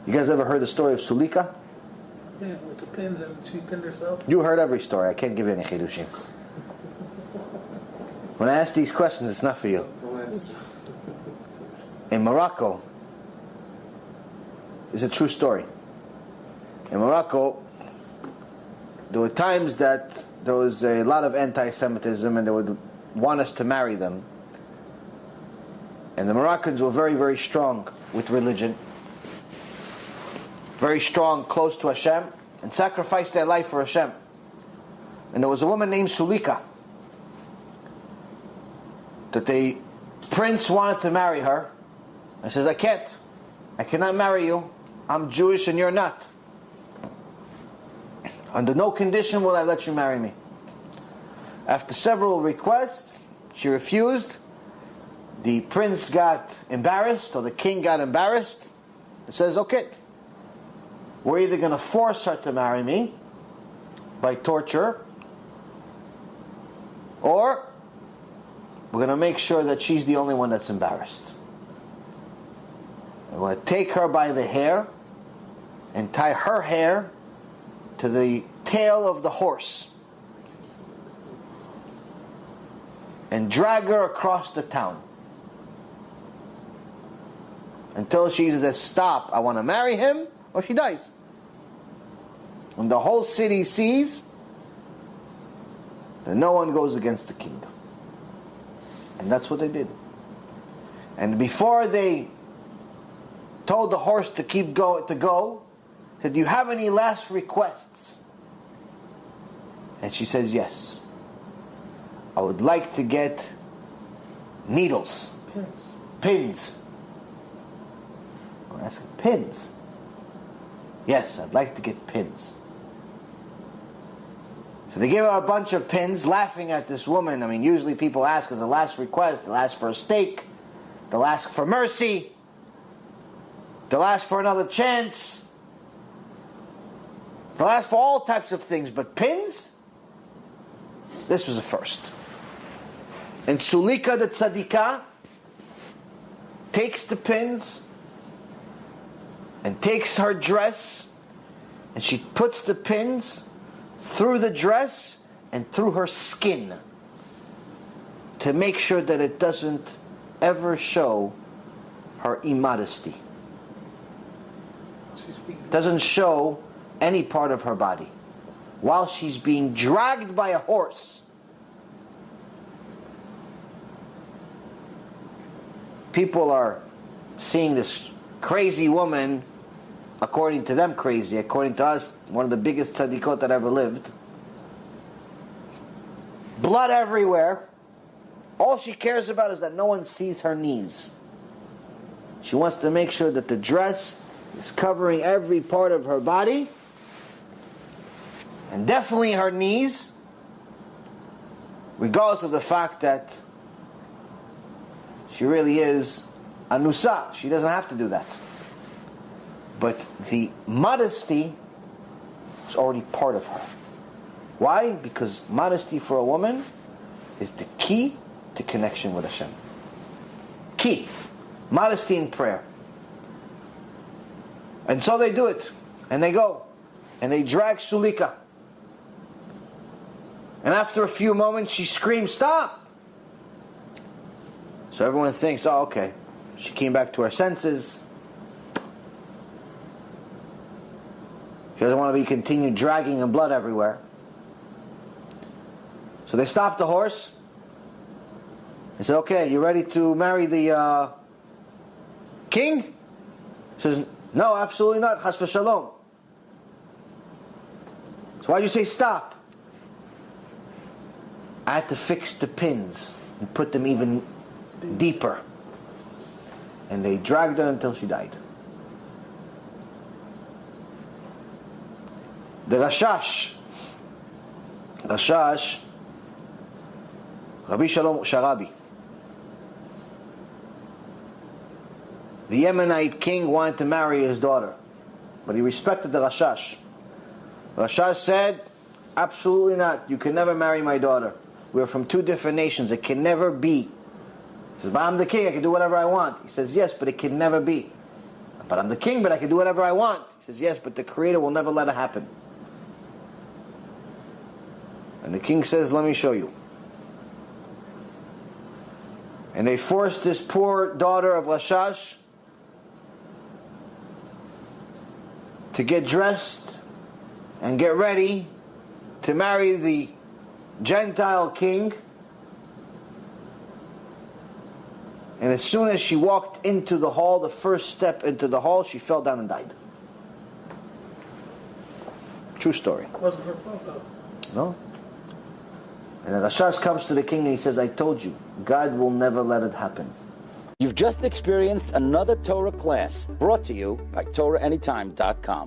You guys ever heard the story of Sulika? Yeah, with the pins, and she pinned herself. You heard every story. I can't give you any chidushim. When I ask these questions, it's not for you. In Morocco, it's a true story. In Morocco, there were times that there was a lot of anti-Semitism and they would want us to marry them. And the Moroccans were very, very strong with religion. Very strong, close to Hashem, and sacrificed their life for Hashem. And there was a woman named Sulika that the prince wanted to marry her. And says, I can't. I cannot marry you. I'm Jewish and you're not. Under no condition will I let you marry me. After several requests, she refused. The prince got embarrassed, or the king got embarrassed. It says, okay, we're either going to force her to marry me by torture, or we're going to make sure that she's the only one that's embarrassed. We're going to take her by the hair and tie her hair to the tail of the horse and drag her across the town until she says, stop, I want to marry him, or she dies. When the whole city sees that no one goes against the king. And that's what they did. And before they told the horse to go, said, do you have any last requests? And she says, yes. I would like to get needles. Pins. I'm asking, pins? Yes, I'd like to get pins. So they gave her a bunch of pins, laughing at this woman. I mean, usually people ask as a last request, they'll ask for a steak, they'll ask for mercy, they'll ask for another chance, they'll ask for all types of things, but pins? This was a first. And Sulika the Tzadikah takes the pins and takes her dress and she puts the pins through the dress and through her skin to make sure that it doesn't ever show her immodesty. Doesn't show any part of her body. While she's being dragged by a horse, people are seeing this crazy woman, according to them crazy, according to us, one of the biggest tzadikot that ever lived. Blood everywhere. All she cares about is that no one sees her knees. She wants to make sure that the dress is covering every part of her body, and definitely her knees, regardless of the fact that she really is a nusa. She doesn't have to do that. But the modesty is already part of her. Why? Because modesty for a woman is the key to connection with Hashem. Key. Modesty in prayer. And so they do it. And they go. And they drag Sulika. And after a few moments she screams, stop! So everyone thinks, oh, okay. She came back to her senses. She doesn't want to be continued dragging and blood everywhere. So they stop the horse. They say, okay, you ready to marry the king? He says, no, absolutely not. Chas v'shalom. So why'd you say stop? I had to fix the pins and put them even deeper. And they dragged her until she died. The Rashash, Rabbi Shalom Sharabi, the Yemenite king wanted to marry his daughter, but he respected the Rashash. Rashash said, absolutely not. You can never marry my daughter. We're from two different nations. It can never be. He says, but I'm the king. I can do whatever I want. He says, yes, but it can never be. But I'm the king, but I can do whatever I want. He says, yes, but the Creator will never let it happen. And the king says, let me show you. And they forced this poor daughter of Lashash to get dressed and get ready to marry the Gentile king. And as soon as she walked into the hall, the first step into the hall, she fell down and died. True story. Wasn't her fault though. No? And the Rashash comes to the king and he says, I told you, God will never let it happen. You've just experienced another Torah class brought to you by TorahAnytime.com.